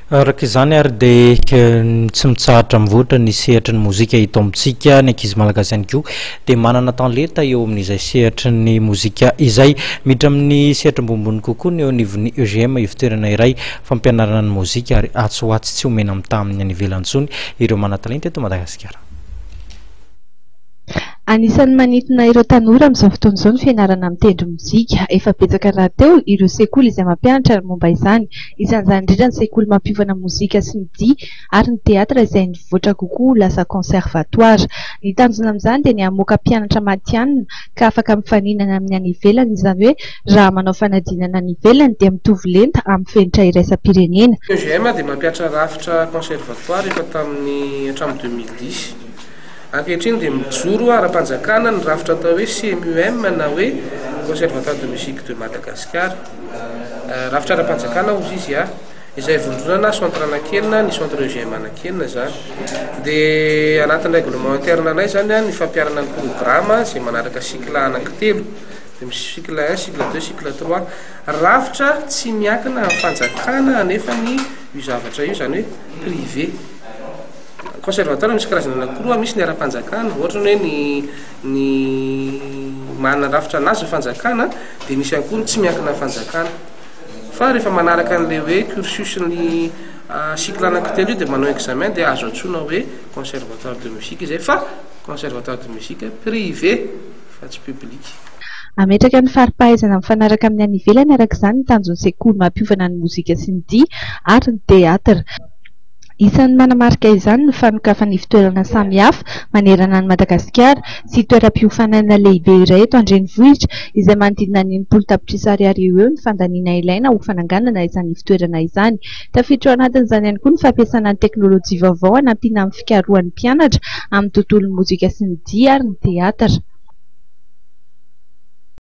Araka izany ary dia tsy mitsahatra mivoatra ny sehatry ny mozika hita amintsika ny ankizy malagasy ihany koa dia manana talenta eo amin'izay sehatry ny mozika izay miditra amin'ny sehatra ambonimbony kokoa ny eo anivon'ny EGM ivitoerana iray fampianarana ny mozika ary atsoatsy tsy homena amin'ny tamin'ny any ivelantsony ireo mana-talenta eto Madagasikara. Anisan'ny manintona ireo tanora amin'izao fotoana izao ny fianarana mitendry mozika. Efa betsaka rahateo ireo sekoly izay mampianatra momba izany. Isan'izany indrindra ny sekoly mampiovana mozika sy ny dihy ary ny teatra izay nivoatra kokoa lasa conservatoire. Ny tanjona amin'izany dia ny hamoaka mpianatra matihanina ka afaka mifaninana amin'ny any ivelany, izany hoe raha manao fanadinana any ivelany dia mitovy lenta amin'ny fenitra iraisam-pirenena. EGM dia mampiatra rafitra conservatoire efa tamin'ny hatramin'ny 2010. Ankehitriny dia mijoro ara-panjakana ny rafitra atao hoe CMUM na hoe Conservatoire de Musique de Madagascar. Rafitra ara-panjakana ozy izy izay vondronana centre anankena ny centre EGM anankena zany. Dia anatin'ny règlement interne anay zany ny fampiarana ny programme izay manaraka cycle anankitelo. Dia misy cycle 1, cycle 2, cycle 3. Rafitra tsy miankina amin'ny fanjakana anefa ny io zavatra io zany hoe privé. Conservatoire misy karazana anankiroa, misy ny ara-panjakana, ohatra hoe ny manana rafitra anazy fanjakana, dia misy ihany koa ny tsy miankina fanjakana. Fa rehefa manaraka an'ilay hoe cursus ny cycle anankitelo io dia manao examen dia azo antsoina hoe conservatoire de musique izay, fa conservatoire de musique privé fa tsy public. Ametraka ny fari-pahaizana mifanaraka amin'ny any ivelany, araka izany ny tanjon'ny sekoly mampiovana ny mozika sy ny dihy ary ny teatra. Isan'ny manamarika izany ny fanokafana ivitoerana samihafa manerana ny Madagasikara sy toeram-piofanana lehibe iray eto an-drenivohitra izay manodidina ny 80 tapitrisa ariary eo ny fandaniana ilaina ho fananganana izany ivitoerana izany. Tafiditra ao anatin'izany ihany koa ny fampiasana ny teknôlôjia vaovao hanampiana amin'ny fikarohan'ny mpianatra amin'ny tontolon'ny mozika sy ny dihy ary ny teatra.